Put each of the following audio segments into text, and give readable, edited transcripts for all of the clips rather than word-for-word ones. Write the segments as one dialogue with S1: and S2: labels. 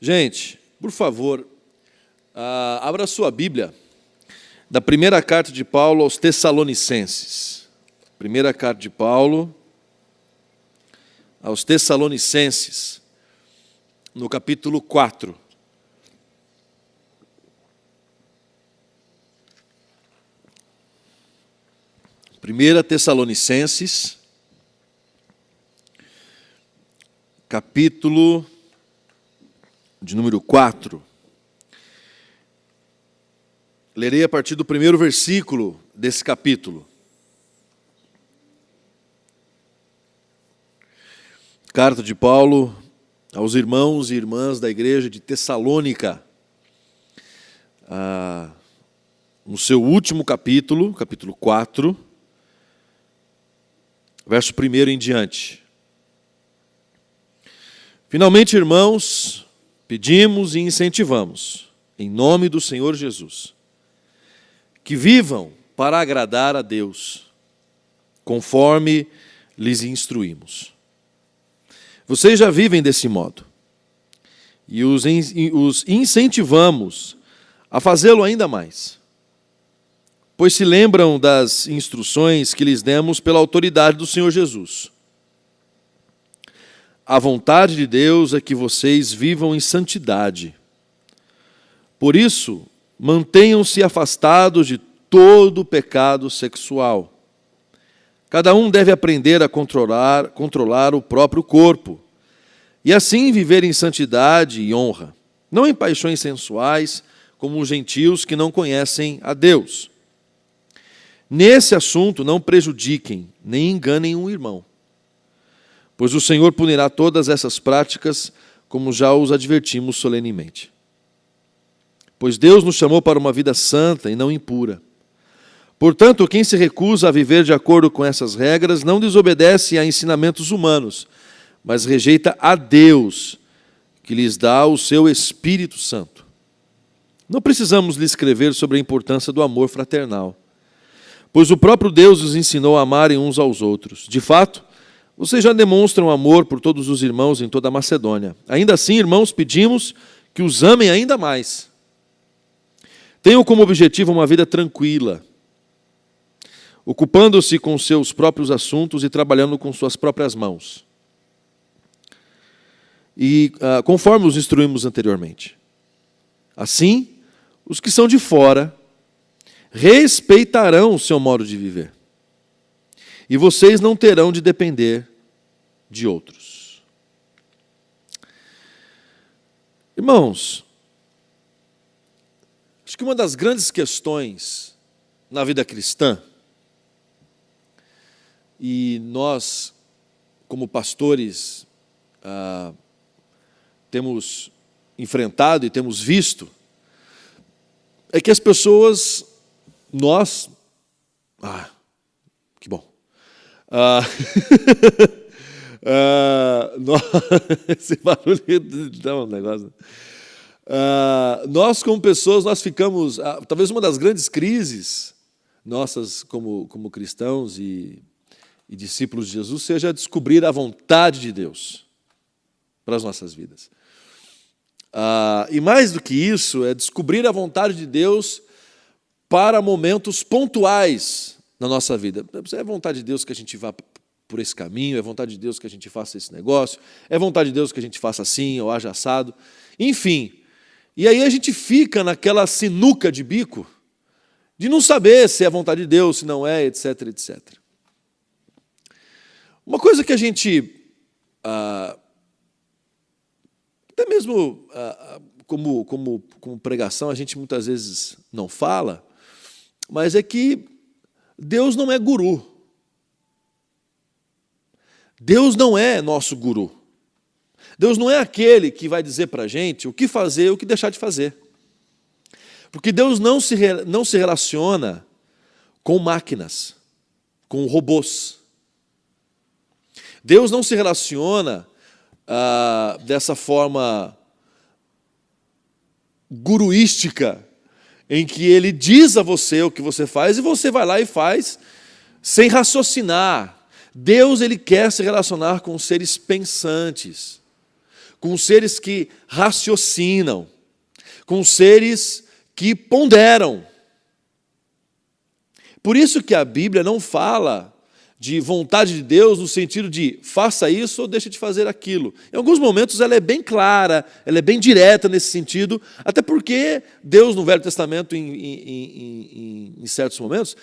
S1: Gente, por favor, abra sua Bíblia da primeira carta de Paulo aos Tessalonicenses. Primeira carta de Paulo aos Tessalonicenses, no capítulo 4. Primeira Tessalonicenses, capítulo de número 4. Lerei a partir do primeiro versículo desse capítulo. Carta de Paulo aos irmãos e irmãs da igreja de Tessalônica. No seu último capítulo, capítulo 4, verso 1 em diante. Finalmente, irmãos, pedimos e incentivamos, em nome do Senhor Jesus, que vivam para agradar a Deus, conforme lhes instruímos. Vocês já vivem desse modo, e os incentivamos a fazê-lo ainda mais, pois se lembram das instruções que lhes demos pela autoridade do Senhor Jesus. A vontade de Deus é que vocês vivam em santidade. Por isso, mantenham-se afastados de todo pecado sexual. Cada um deve aprender a controlar o próprio corpo, e assim viver em santidade e honra, não em paixões sensuais, como os gentios que não conhecem a Deus. Nesse assunto, não prejudiquem, nem enganem um irmão, pois o Senhor punirá todas essas práticas, como já os advertimos solenemente. Pois Deus nos chamou para uma vida santa e não impura. Portanto, quem se recusa a viver de acordo com essas regras não desobedece a ensinamentos humanos, mas rejeita a Deus, que lhes dá o seu Espírito Santo. Não precisamos lhe escrever sobre a importância do amor fraternal, pois o próprio Deus os ensinou a amarem uns aos outros. De fato, vocês já demonstram amor por todos os irmãos em toda a Macedônia. Ainda assim, irmãos, pedimos que os amem ainda mais. Tenham como objetivo uma vida tranquila, ocupando-se com seus próprios assuntos e trabalhando com suas próprias mãos. E conforme os instruímos anteriormente. Assim, os que são de fora respeitarão o seu modo de viver. E vocês não terão de depender de outros. Irmãos, acho que uma das grandes questões na vida cristã, e nós, como pastores, temos enfrentado e temos visto, é que as pessoas, que bom. Esse barulho dá um negócio. Nós, como pessoas, nós ficamos... talvez uma das grandes crises nossas como cristãos e discípulos de Jesus seja descobrir a vontade de Deus para as nossas vidas. E mais do que isso, é descobrir a vontade de Deus para momentos pontuais na nossa vida. É vontade de Deus que a gente vá por esse caminho, é vontade de Deus que a gente faça esse negócio, é vontade de Deus que a gente faça assim ou haja assado, enfim. E aí a gente fica naquela sinuca de bico de não saber se é vontade de Deus, se não é, etc, etc. Uma coisa que a gente, até mesmo como pregação, a gente muitas vezes não fala, mas é que Deus não é guru. Deus não é nosso guru. Deus não é aquele que vai dizer para a gente o que fazer e o que deixar de fazer. Porque Deus não se relaciona com máquinas, com robôs. Deus não se relaciona dessa forma guruística, em que Ele diz a você o que você faz e você vai lá e faz sem raciocinar. Deus, Ele quer se relacionar com seres pensantes, com seres que raciocinam, com seres que ponderam. Por isso que a Bíblia não fala de vontade de Deus no sentido de faça isso ou deixe de fazer aquilo. Em alguns momentos ela é bem clara, ela é bem direta nesse sentido, até porque Deus no Velho Testamento, em certos momentos,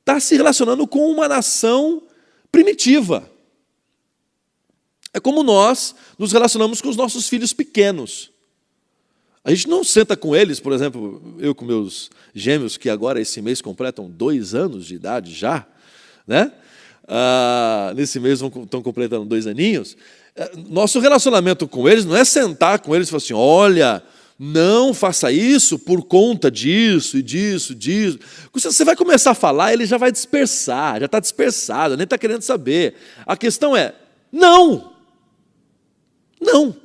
S1: está se relacionando com uma nação primitiva. É como nós nos relacionamos com os nossos filhos pequenos. A gente não senta com eles, por exemplo, eu com meus gêmeos, que agora esse mês completam 2 anos de idade já, né? Nesse mês estão completando 2 aninhos. Nosso relacionamento com eles não é sentar com eles e falar assim, olha, não faça isso por conta disso e disso, disso. Você vai começar a falar, ele já vai dispersar, já está dispersado, nem está querendo saber. A questão é, não. Não.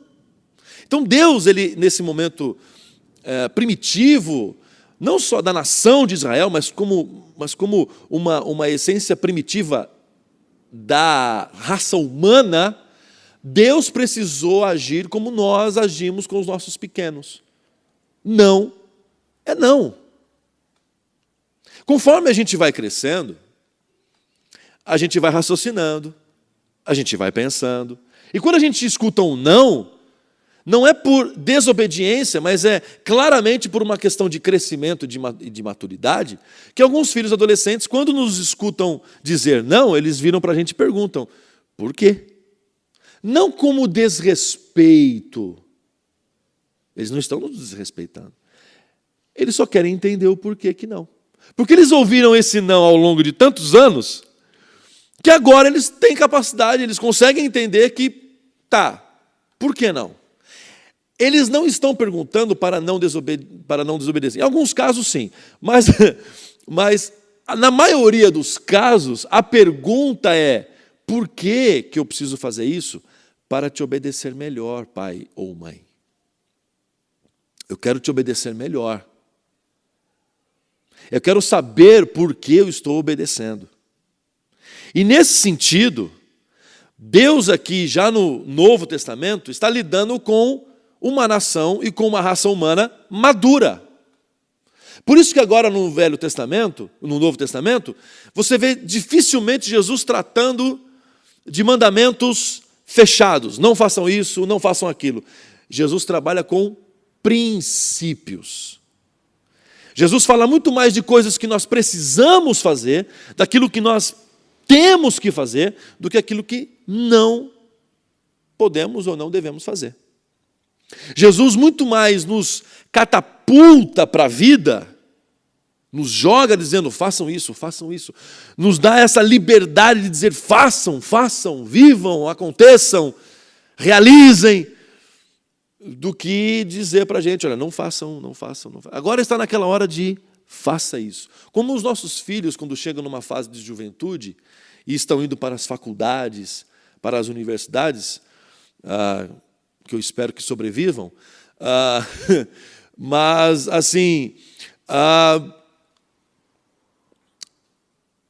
S1: Então Deus, ele, nesse momento primitivo, não só da nação de Israel, mas como uma essência primitiva da raça humana, Deus precisou agir como nós agimos com os nossos pequenos. Não é não. Conforme a gente vai crescendo, a gente vai raciocinando, a gente vai pensando. E quando a gente escuta um não, não é por desobediência, mas é claramente por uma questão de crescimento e de maturidade, que alguns filhos adolescentes, quando nos escutam dizer não, eles viram para a gente e perguntam, por quê? Não como desrespeito. Eles não estão nos desrespeitando. Eles só querem entender o porquê que não. Porque eles ouviram esse não ao longo de tantos anos, que agora eles têm capacidade, eles conseguem entender que, por que não? Eles não estão perguntando para não desobedecer. Em alguns casos, sim. Mas na maioria dos casos, a pergunta é, por que eu preciso fazer isso? Para te obedecer melhor, pai ou mãe. Eu quero te obedecer melhor. Eu quero saber por que eu estou obedecendo. E nesse sentido, Deus aqui, já no Novo Testamento, está lidando com uma nação e com uma raça humana madura. Por isso que agora no Velho Testamento, no Novo Testamento, você vê dificilmente Jesus tratando de mandamentos fechados. Não façam isso, não façam aquilo. Jesus trabalha com princípios. Jesus fala muito mais de coisas que nós precisamos fazer, daquilo que nós temos que fazer, do que aquilo que não podemos ou não devemos fazer. Jesus muito mais nos catapulta para a vida, nos joga dizendo, façam isso, nos dá essa liberdade de dizer, façam, vivam, aconteçam, realizem, do que dizer para a gente, olha, não façam. Agora está naquela hora de faça isso. Como os nossos filhos, quando chegam numa fase de juventude e estão indo para as faculdades, para as universidades, que eu espero que sobrevivam, mas assim,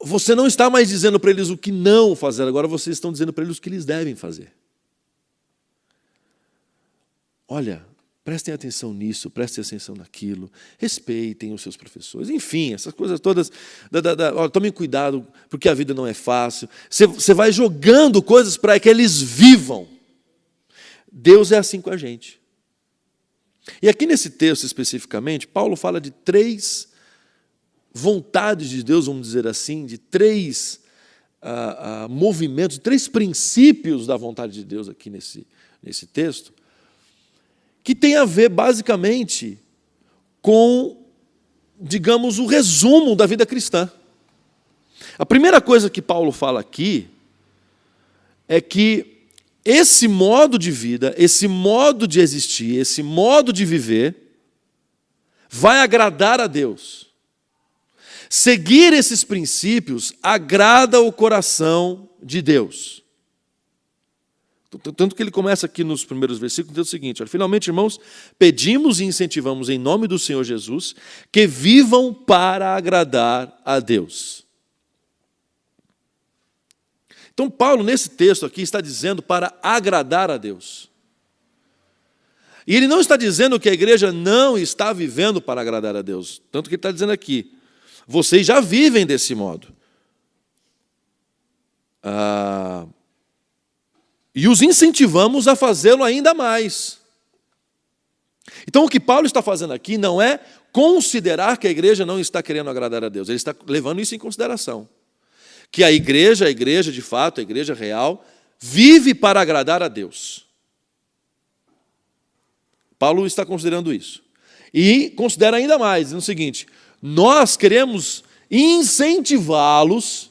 S1: você não está mais dizendo para eles o que não fazer, agora vocês estão dizendo para eles o que eles devem fazer. Olha, prestem atenção nisso, prestem atenção naquilo, respeitem os seus professores, enfim, essas coisas todas, tomem cuidado, porque a vida não é fácil. Você vai jogando coisas para que eles vivam. Deus é assim com a gente. E aqui nesse texto especificamente, Paulo fala de 3 vontades de Deus, vamos dizer assim, de 3 movimentos, 3 princípios da vontade de Deus aqui nesse texto, que tem a ver basicamente com, digamos, o resumo da vida cristã. A primeira coisa que Paulo fala aqui é que esse modo de vida, esse modo de existir, esse modo de viver, vai agradar a Deus. Seguir esses princípios agrada o coração de Deus. Tanto que ele começa aqui nos primeiros versículos, diz o seguinte, olha, finalmente, irmãos, pedimos e incentivamos em nome do Senhor Jesus que vivam para agradar a Deus. Então, Paulo, nesse texto aqui, está dizendo para agradar a Deus. E ele não está dizendo que a igreja não está vivendo para agradar a Deus. Tanto que ele está dizendo aqui, vocês já vivem desse modo. E os incentivamos a fazê-lo ainda mais. Então o que Paulo está fazendo aqui não é considerar que a igreja não está querendo agradar a Deus. Ele está levando isso em consideração. Que a igreja de fato, a igreja real, vive para agradar a Deus. Paulo está considerando isso. E considera ainda mais, dizendo o seguinte, nós queremos incentivá-los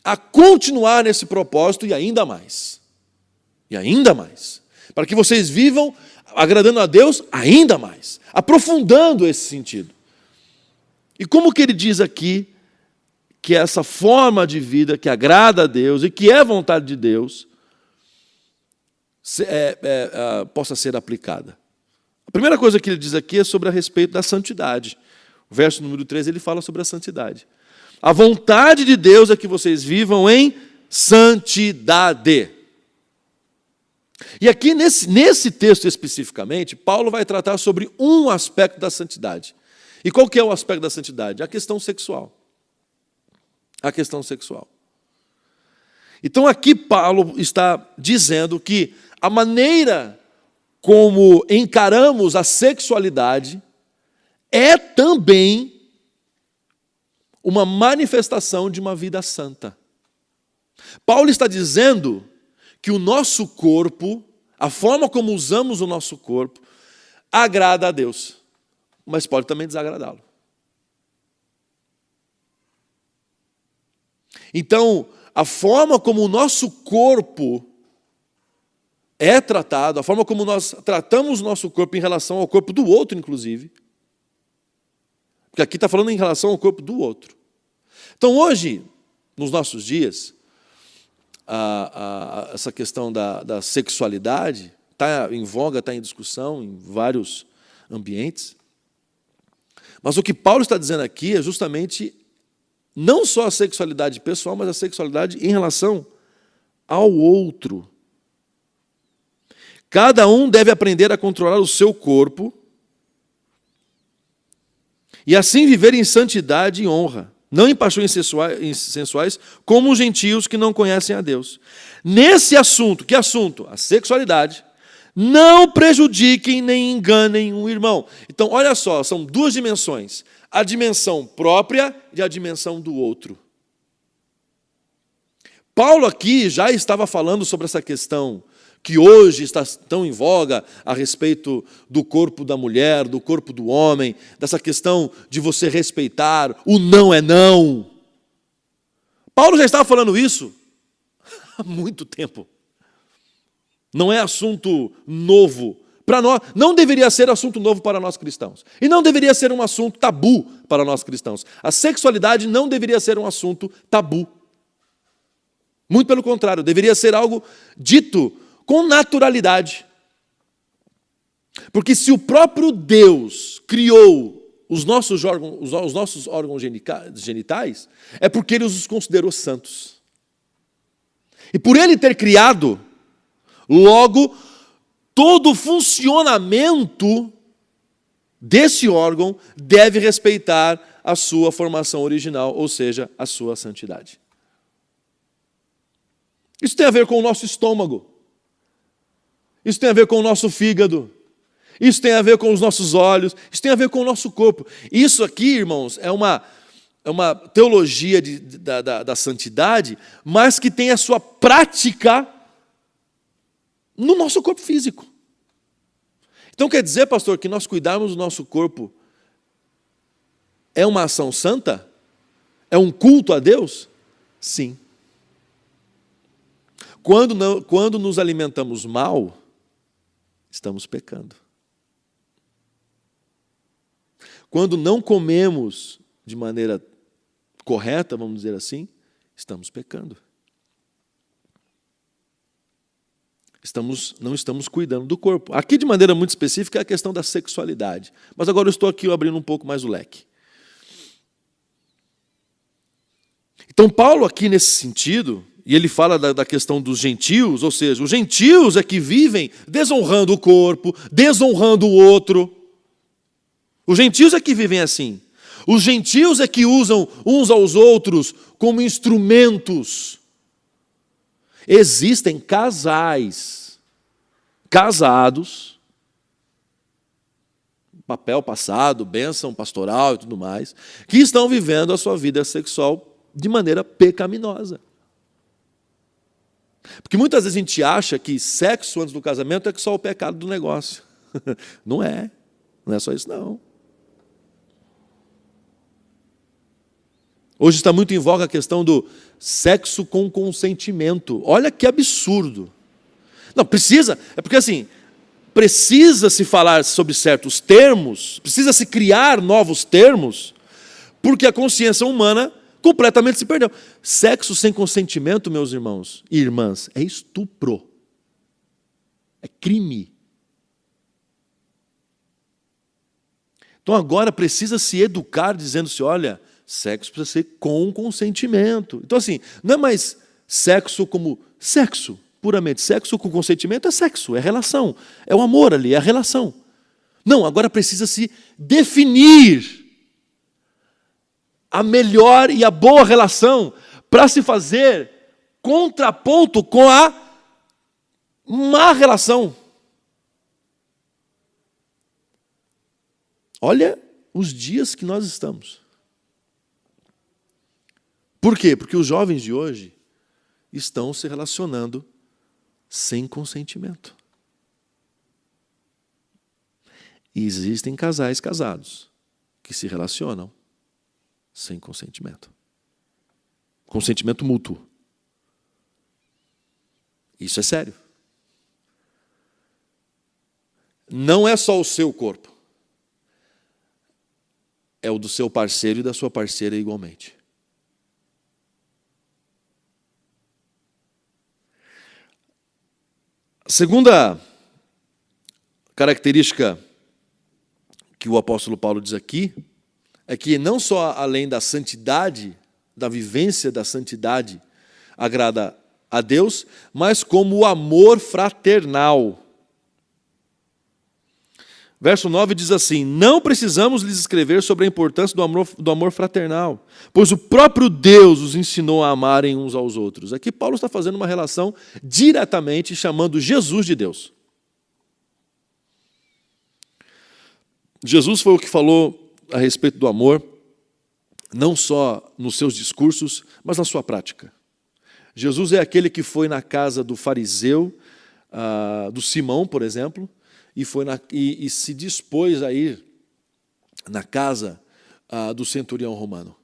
S1: a continuar nesse propósito e ainda mais. E ainda mais. Para que vocês vivam agradando a Deus ainda mais. Aprofundando esse sentido. E como que ele diz aqui que essa forma de vida que agrada a Deus e que é vontade de Deus possa ser aplicada? A primeira coisa que ele diz aqui é sobre a respeito da santidade. O verso número 13, ele fala sobre a santidade. A vontade de Deus é que vocês vivam em santidade. E aqui, nesse texto especificamente, Paulo vai tratar sobre um aspecto da santidade. E qual que é o aspecto da santidade? A questão sexual. A questão sexual. Então aqui Paulo está dizendo que a maneira como encaramos a sexualidade é também uma manifestação de uma vida santa. Paulo está dizendo que o nosso corpo, a forma como usamos o nosso corpo, agrada a Deus, mas pode também desagradá-lo. Então, a forma como o nosso corpo é tratado, a forma como nós tratamos o nosso corpo em relação ao corpo do outro, inclusive, porque aqui está falando em relação ao corpo do outro. Então, hoje, nos nossos dias, essa questão da sexualidade está em voga, está em discussão em vários ambientes. Mas o que Paulo está dizendo aqui é justamente não só a sexualidade pessoal, mas a sexualidade em relação ao outro. Cada um deve aprender a controlar o seu corpo e assim viver em santidade e honra, não em paixões sensuais, como os gentios que não conhecem a Deus. Nesse assunto, que assunto? A sexualidade. Não prejudiquem nem enganem um irmão. Então, olha só, são duas dimensões. A dimensão própria e a dimensão do outro. Paulo aqui já estava falando sobre essa questão que hoje está tão em voga a respeito do corpo da mulher, do corpo do homem, dessa questão de você respeitar o não é não. Paulo já estava falando isso há muito tempo. Não é assunto novo para nós, não deveria ser assunto novo para nós cristãos. E não deveria ser um assunto tabu para nós cristãos. A sexualidade não deveria ser um assunto tabu. Muito pelo contrário, deveria ser algo dito com naturalidade. Porque se o próprio Deus criou os nossos órgãos genitais, é porque Ele os considerou santos. E por Ele ter criado, logo, todo o funcionamento desse órgão deve respeitar a sua formação original, ou seja, a sua santidade. Isso tem a ver com o nosso estômago. Isso tem a ver com o nosso fígado. Isso tem a ver com os nossos olhos. Isso tem a ver com o nosso corpo. Isso aqui, irmãos, é uma teologia da santidade, mas que tem a sua prática no nosso corpo físico. Então quer dizer, pastor, que nós cuidarmos do nosso corpo é uma ação santa? É um culto a Deus? Sim. Quando nos alimentamos mal, estamos pecando. Quando não comemos de maneira correta, vamos dizer assim, estamos pecando. Não estamos cuidando do corpo. Aqui, de maneira muito específica, é a questão da sexualidade. Mas agora eu estou aqui abrindo um pouco mais o leque. Então, Paulo, aqui nesse sentido, e ele fala da questão dos gentios, ou seja, os gentios é que vivem desonrando o corpo, desonrando o outro. Os gentios é que vivem assim. Os gentios é que usam uns aos outros como instrumentos. Existem casais casados, papel passado, bênção pastoral e tudo mais, que estão vivendo a sua vida sexual de maneira pecaminosa. Porque muitas vezes a gente acha que sexo antes do casamento é só o pecado do negócio. Não é só isso não. Hoje está muito em voga a questão do sexo com consentimento. Olha que absurdo. Não, precisa, é porque assim, precisa-se falar sobre certos termos, precisa-se criar novos termos, porque a consciência humana completamente se perdeu. Sexo sem consentimento, meus irmãos e irmãs, é estupro. É crime. Então agora precisa se educar dizendo-se, olha, sexo precisa ser com consentimento. Então assim, não é mais sexo como sexo, puramente. Sexo com consentimento é sexo, é relação. É o amor ali, é a relação. Não, agora precisa se definir a melhor e a boa relação para se fazer contraponto com a má relação. Olha os dias que nós estamos. Por quê? Porque os jovens de hoje estão se relacionando sem consentimento. E existem casais casados que se relacionam sem consentimento. Consentimento mútuo. Isso é sério. Não é só o seu corpo. É o do seu parceiro e da sua parceira igualmente. A segunda característica que o apóstolo Paulo diz aqui é que não só além da santidade, da vivência da santidade, agrada a Deus, mas como o amor fraternal. Verso 9 diz assim, não precisamos lhes escrever sobre a importância do amor fraternal, pois o próprio Deus os ensinou a amarem uns aos outros. Aqui Paulo está fazendo uma relação diretamente chamando Jesus de Deus. Jesus foi o que falou a respeito do amor, não só nos seus discursos, mas na sua prática. Jesus é aquele que foi na casa do fariseu, do Simão, por exemplo, e se dispôs a ir na casa do centurião romano.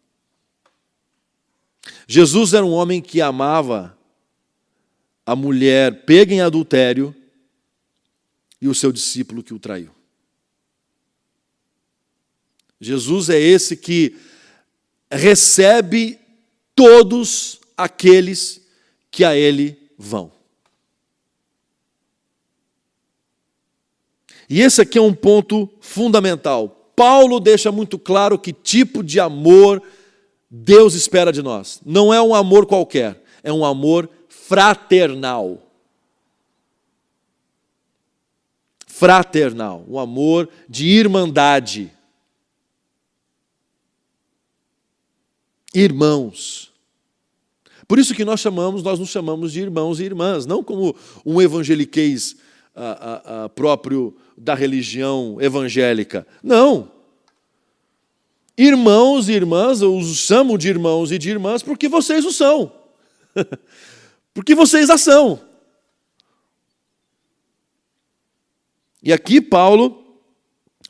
S1: Jesus era um homem que amava a mulher pega em adultério e o seu discípulo que o traiu. Jesus é esse que recebe todos aqueles que a ele vão. E esse aqui é um ponto fundamental. Paulo deixa muito claro que tipo de amor Deus espera de nós. Não é um amor qualquer, é um amor fraternal. Fraternal, um amor de irmandade. Irmãos. Por isso que nós nos chamamos de irmãos e irmãs, não como um evangeliquez próprio da religião evangélica. Não. Irmãos e irmãs, eu os chamo de irmãos e de irmãs porque vocês o são. Porque vocês a são. E aqui Paulo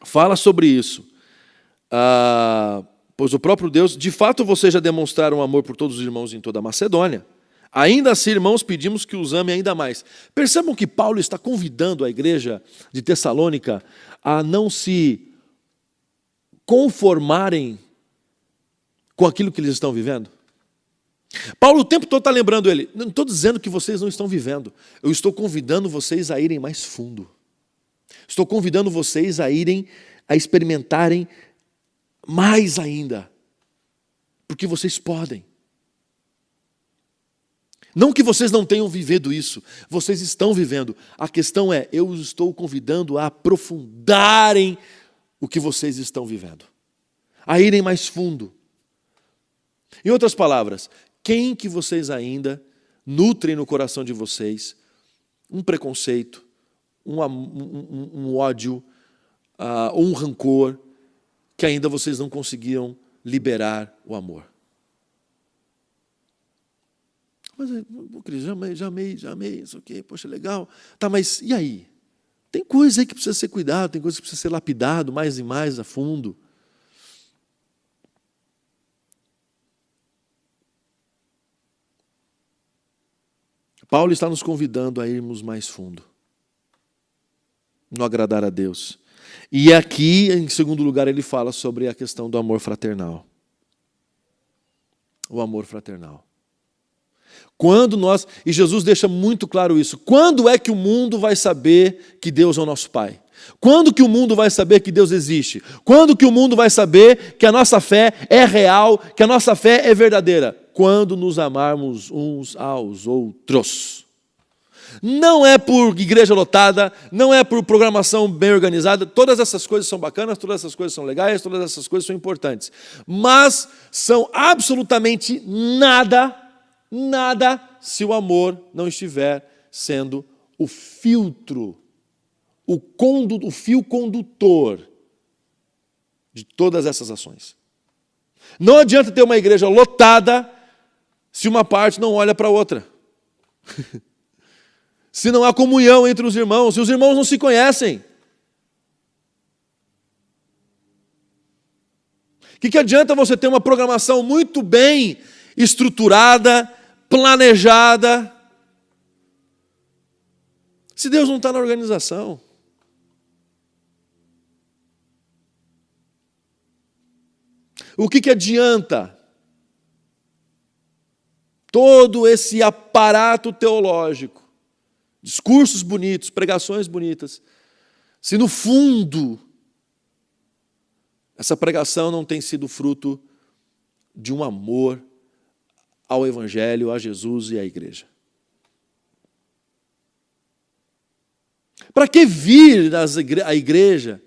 S1: fala sobre isso. Pois o próprio Deus, de fato vocês já demonstraram amor por todos os irmãos em toda a Macedônia. Ainda assim, irmãos, pedimos que os amem ainda mais. Percebam que Paulo está convidando a igreja de Tessalônica a não se conformarem com aquilo que eles estão vivendo. Paulo o tempo todo está lembrando ele, não estou dizendo que vocês não estão vivendo, eu estou convidando vocês a irem mais fundo. Estou convidando vocês a irem, a experimentarem mais ainda, porque vocês podem. Não que vocês não tenham vivido isso, vocês estão vivendo. A questão é, eu os estou convidando a aprofundarem o que vocês estão vivendo, a irem mais fundo. Em outras palavras, quem que vocês ainda nutrem no coração de vocês um preconceito, um ódio, ou um rancor, que ainda vocês não conseguiram liberar o amor? Mas, Cris, já amei, isso aqui, poxa, legal. Tá, mas e aí? Tem coisa aí que precisa ser cuidado, tem coisa que precisa ser lapidado mais e mais a fundo. Paulo está nos convidando a irmos mais fundo, no agradar a Deus. E aqui, em segundo lugar, ele fala sobre a questão do amor fraternal. O amor fraternal. E Jesus deixa muito claro isso, quando é que o mundo vai saber que Deus é o nosso Pai? Quando que o mundo vai saber que Deus existe? Quando que o mundo vai saber que a nossa fé é real, que a nossa fé é verdadeira? Quando nos amarmos uns aos outros. Não é por igreja lotada, não é por programação bem organizada, todas essas coisas são bacanas, todas essas coisas são legais, todas essas coisas são importantes, mas são absolutamente nada se o amor não estiver sendo o filtro, o fio condutor de todas essas ações. Não adianta ter uma igreja lotada se uma parte não olha para a outra. Se não há comunhão entre os irmãos, se os irmãos não se conhecem. O que adianta você ter uma programação muito bem estruturada, planejada, se Deus não está na organização? O que adianta todo esse aparato teológico, discursos bonitos, pregações bonitas, se no fundo essa pregação não tem sido fruto de um amor ao Evangelho, a Jesus e à igreja? Para que vir à igreja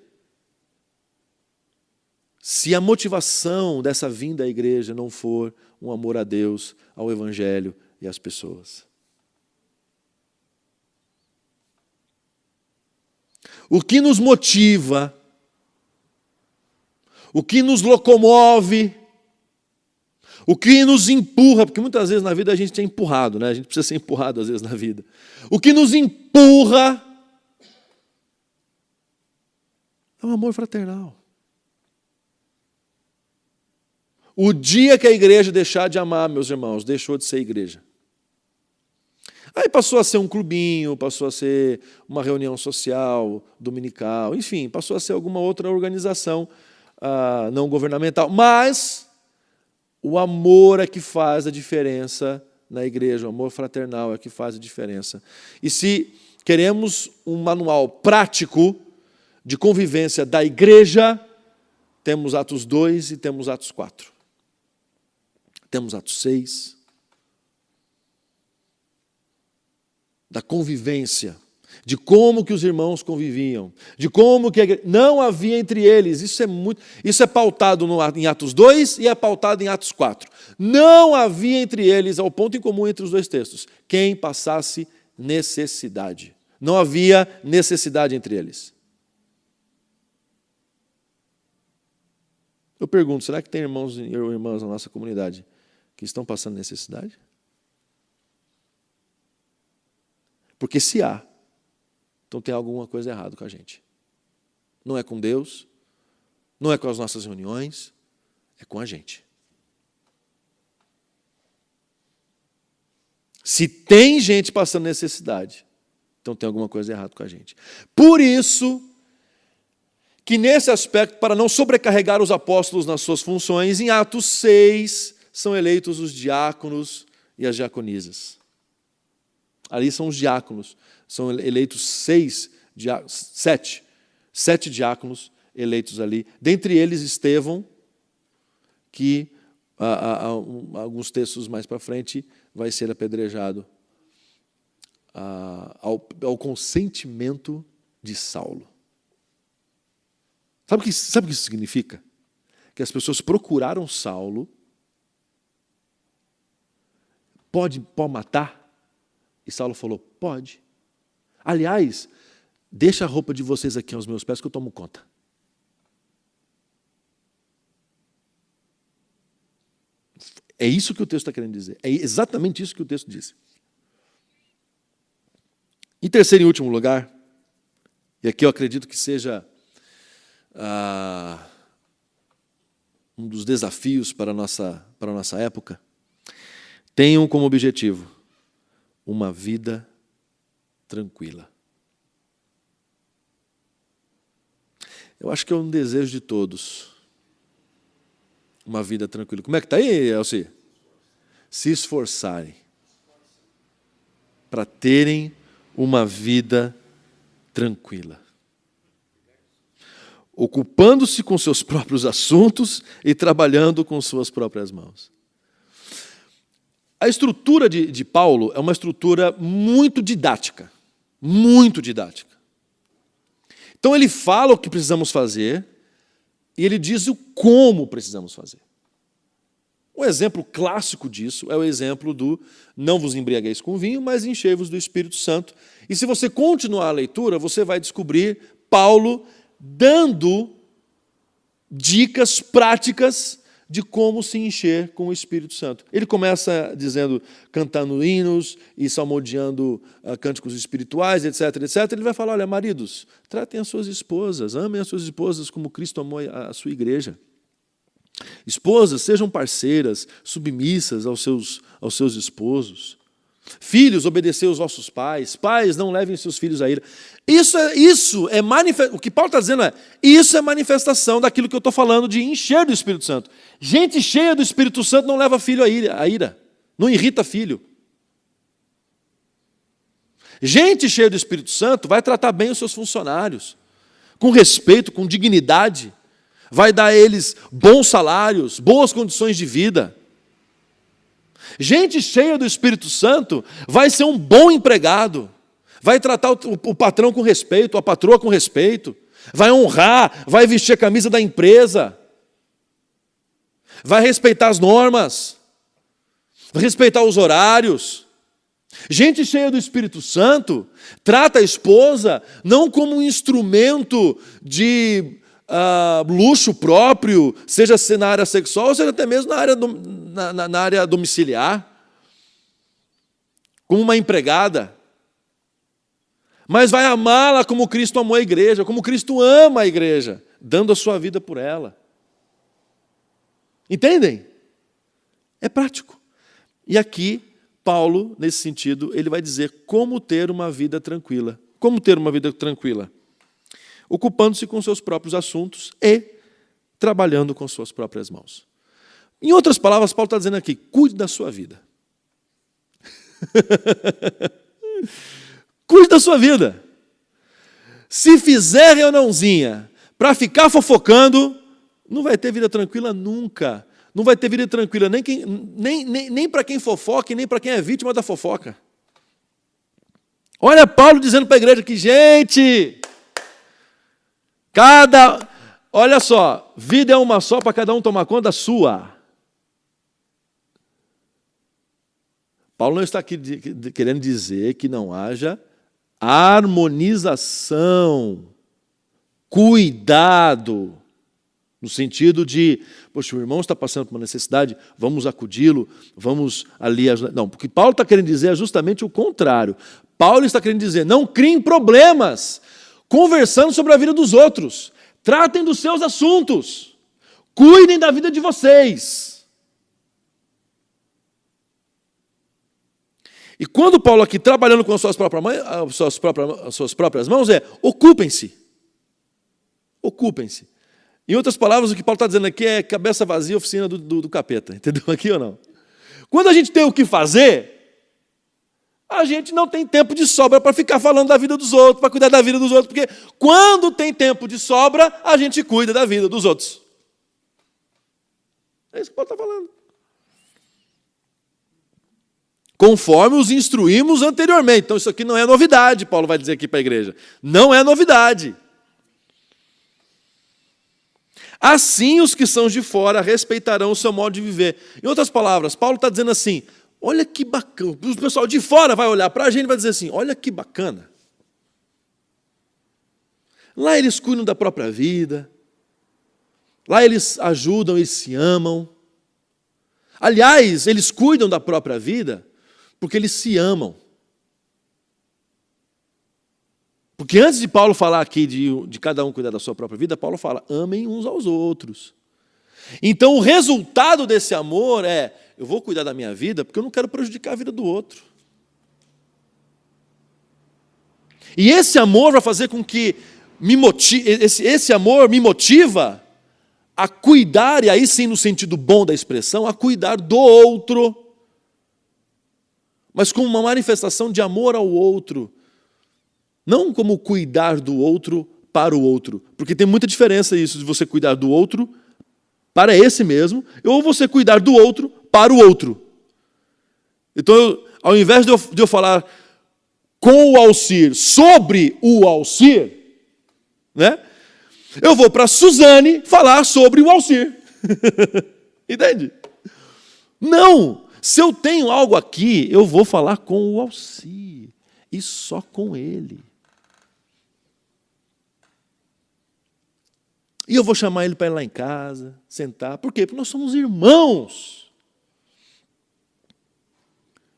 S1: se a motivação dessa vinda à igreja não for um amor a Deus, ao Evangelho e às pessoas? O que nos motiva, o que nos locomove, o que nos empurra, porque muitas vezes na vida a gente é empurrado, né? A gente precisa ser empurrado às vezes na vida. O que nos empurra é o amor fraternal. O dia que a igreja deixar de amar, meus irmãos, deixou de ser igreja. Aí passou a ser um clubinho, passou a ser uma reunião social, dominical, enfim, passou a ser alguma outra organização não governamental. Mas o amor é que faz a diferença na igreja, o amor fraternal é que faz a diferença. E se queremos um manual prático de convivência da igreja, temos Atos 2 e temos Atos 4. Temos Atos 6. Da convivência, de como que os irmãos conviviam, de como que a igreja... Não havia entre eles, isso é pautado em Atos 2 e é pautado em Atos 4. Não havia entre eles, ao ponto em comum entre os dois textos, quem passasse necessidade. Não havia necessidade entre eles. Eu pergunto, será que tem irmãos e irmãs na nossa comunidade que estão passando necessidade? Porque se há, então tem alguma coisa errada com a gente. Não é com Deus, não é com as nossas reuniões, é com a gente. Se tem gente passando necessidade, então tem alguma coisa errada com a gente. Por isso que nesse aspecto, para não sobrecarregar os apóstolos nas suas funções, em Atos 6 são eleitos os diáconos e as diaconisas. Ali são os diáconos, são eleitos 7 diáconos eleitos ali. Dentre eles Estevão, que alguns textos mais para frente vai ser apedrejado ao consentimento de Saulo. Sabe o que isso significa? Que as pessoas procuraram Saulo. Pode matar? E Saulo falou, pode. Aliás, deixa a roupa de vocês aqui aos meus pés que eu tomo conta. É isso que o texto está querendo dizer. É exatamente isso que o texto diz. Em terceiro e último lugar, e aqui eu acredito que seja um dos desafios para a nossa época, tenham como objetivo uma vida tranquila. Eu acho que é um desejo de todos, uma vida tranquila. Como é que está aí, Elci? Se esforçarem para terem uma vida tranquila, ocupando-se com seus próprios assuntos e trabalhando com suas próprias mãos. A estrutura de Paulo é uma estrutura muito didática, muito didática. Então ele fala o que precisamos fazer e ele diz o como precisamos fazer. Um exemplo clássico disso é o exemplo do não vos embriagueis com vinho, mas enchei-vos do Espírito Santo. E se você continuar a leitura, você vai descobrir Paulo dando dicas práticas de como se encher com o Espírito Santo. Ele começa dizendo, cantando hinos e salmodiando cânticos espirituais, etc, etc. Ele vai falar, olha, maridos, tratem as suas esposas, amem as suas esposas como Cristo amou a sua igreja. Esposas, sejam parceiras, submissas aos seus esposos. Filhos, obedecei aos vossos pais. Pais, não levem seus filhos à ira. O que Paulo está dizendo isso é manifestação daquilo que eu estou falando de encher do Espírito Santo. Gente cheia do Espírito Santo não leva filho à ira, não irrita filho. Gente cheia do Espírito Santo vai tratar bem os seus funcionários, com respeito, com dignidade, vai dar a eles bons salários, boas condições de vida. Gente cheia do Espírito Santo vai ser um bom empregado, vai tratar o patrão com respeito, a patroa com respeito, vai honrar, vai vestir a camisa da empresa, vai respeitar as normas, vai respeitar os horários. Gente cheia do Espírito Santo trata a esposa não como um instrumento de luxo próprio, seja na área sexual, seja até mesmo na área domiciliar, como uma empregada, mas vai amá-la como Cristo amou a igreja, como Cristo ama a igreja, dando a sua vida por ela. Entendem? É prático. E aqui, Paulo, nesse sentido, ele vai dizer como ter uma vida tranquila. Como ter uma vida tranquila? Ocupando-se com seus próprios assuntos e trabalhando com suas próprias mãos. Em outras palavras, Paulo está dizendo aqui, cuide da sua vida. Cuide da sua vida. Se fizer reuniãozinha para ficar fofocando, não vai ter vida tranquila nunca. Não vai ter vida tranquila nem para quem fofoca e nem para quem é vítima da fofoca. Olha Paulo dizendo para a igreja que, gente, olha só, vida é uma só para cada um tomar conta da sua. Paulo não está aqui querendo dizer que não haja harmonização, cuidado, no sentido de, poxa, o irmão está passando por uma necessidade, vamos acudi-lo, vamos ali ajudar. Não, porque Paulo está querendo dizer justamente o contrário. Paulo está querendo dizer, não criem problemas conversando sobre a vida dos outros. Tratem dos seus assuntos. Cuidem da vida de vocês. E quando Paulo aqui trabalhando com as suas próprias mãos ocupem-se. Ocupem-se. Em outras palavras, o que Paulo está dizendo aqui é cabeça vazia, oficina do capeta. Entendeu aqui ou não? Quando a gente tem o que fazer, a gente não tem tempo de sobra para ficar falando da vida dos outros, para cuidar da vida dos outros, porque quando tem tempo de sobra, a gente cuida da vida dos outros. É isso que Paulo está falando. conforme os instruímos anteriormente. Então isso aqui não é novidade, Paulo vai dizer aqui para a igreja. Não é novidade. Assim os que são de fora respeitarão o seu modo de viver. Em outras palavras, Paulo está dizendo assim, olha que bacana. O pessoal de fora vai olhar para a gente e vai dizer assim, olha que bacana. Lá eles cuidam da própria vida. Lá eles ajudam, eles se amam. Aliás, eles cuidam da própria vida porque eles se amam. Porque antes de Paulo falar aqui de cada um cuidar da sua própria vida, Paulo fala, amem uns aos outros. Então o resultado desse amor é, eu vou cuidar da minha vida porque eu não quero prejudicar a vida do outro. E esse amor vai fazer com que esse amor me motiva a cuidar, e aí sim no sentido bom da expressão, a cuidar do outro, mas como uma manifestação de amor ao outro, não como cuidar do outro para o outro, porque tem muita diferença isso de você cuidar do outro para esse mesmo, ou você cuidar do outro para o outro. Então, ao invés de eu falar com o Alcir sobre o Alcir, né? Eu vou para a Suzane falar sobre o Alcir. Entende? Não! Se eu tenho algo aqui, eu vou falar com o Alcir. E só com ele. E eu vou chamar ele para ir lá em casa, sentar. Por quê? Porque nós somos irmãos.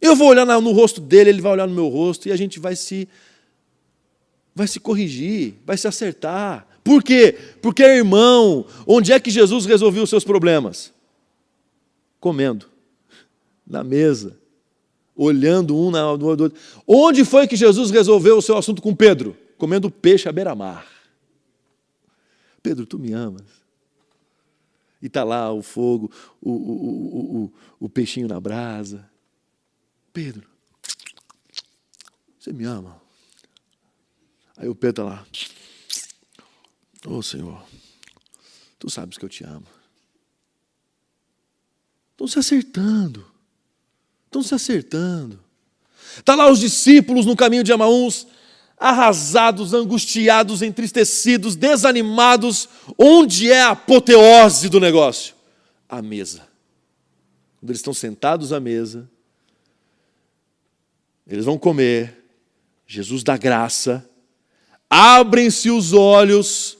S1: Eu vou olhar no rosto dele, ele vai olhar no meu rosto, e a gente vai se corrigir, vai se acertar. Por quê? Porque, irmão, onde é que Jesus resolveu os seus problemas? Comendo, na mesa, olhando um no olho do outro. Onde foi que Jesus resolveu o seu assunto com Pedro? Comendo peixe à beira-mar. Pedro, tu me amas. E está lá o fogo, o peixinho na brasa. Pedro, você me ama? Aí o Pedro está lá. Ô Senhor, tu sabes que eu te amo. Estão se acertando. Estão se acertando. Está lá os discípulos no caminho de Emaús, arrasados, angustiados, entristecidos, desanimados. Onde é a apoteose do negócio? A mesa. Quando eles estão sentados à mesa, eles vão comer, Jesus dá graça, abrem-se os olhos,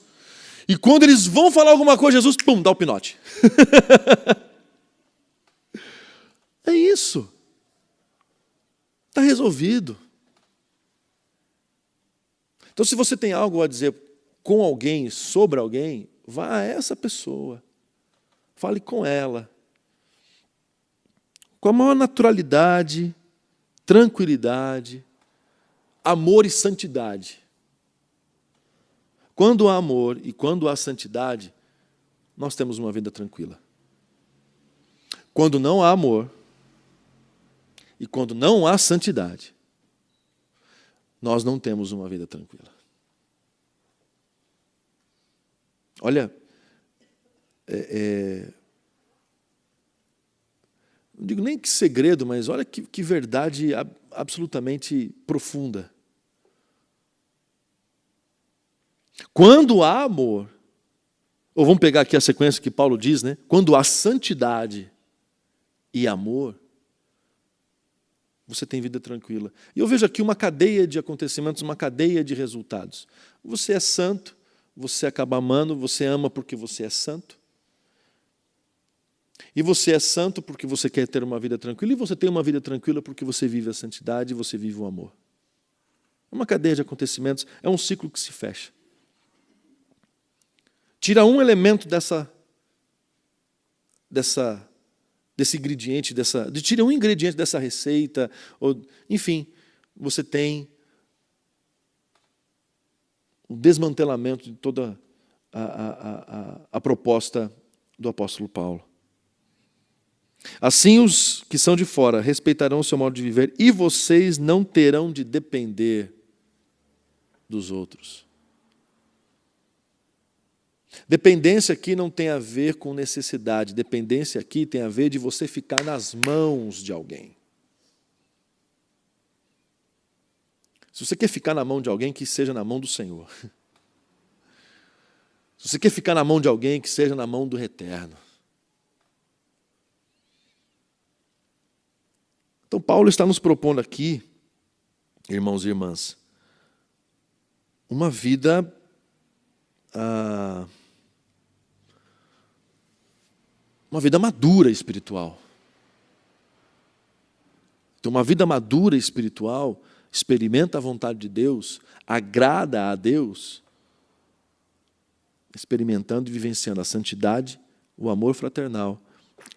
S1: e quando eles vão falar alguma coisa, Jesus, pum, dá o pinote. É isso. Está resolvido. Então, se você tem algo a dizer com alguém, sobre alguém, vá a essa pessoa. Fale com ela. Com a maior naturalidade, tranquilidade, amor e santidade. Quando há amor e quando há santidade, nós temos uma vida tranquila. Quando não há amor e quando não há santidade, nós não temos uma vida tranquila. Olha, não digo nem que segredo, mas olha que verdade absolutamente profunda. Quando há amor, ou vamos pegar aqui a sequência que Paulo diz, né? Quando há santidade e amor, você tem vida tranquila. E eu vejo aqui uma cadeia de acontecimentos, uma cadeia de resultados. Você é santo, você acaba amando, você ama porque você é santo. E você é santo porque você quer ter uma vida tranquila, e você tem uma vida tranquila porque você vive a santidade e você vive o amor. É uma cadeia de acontecimentos, é um ciclo que se fecha. Tira um elemento desse ingrediente, tira um ingrediente dessa receita, ou, enfim, você tem o desmantelamento de toda a proposta do apóstolo Paulo. Assim os que são de fora respeitarão o seu modo de viver e vocês não terão de depender dos outros. Dependência aqui não tem a ver com necessidade. Dependência aqui tem a ver de você ficar nas mãos de alguém. Se você quer ficar na mão de alguém, que seja na mão do Senhor. Se você quer ficar na mão de alguém, que seja na mão do Eterno. Então, Paulo está nos propondo aqui, irmãos e irmãs, uma vida madura espiritual. Então, uma vida madura espiritual experimenta a vontade de Deus, agrada a Deus, experimentando e vivenciando a santidade, o amor fraternal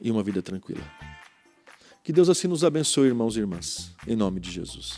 S1: e uma vida tranquila. Que Deus assim nos abençoe, irmãos e irmãs, em nome de Jesus.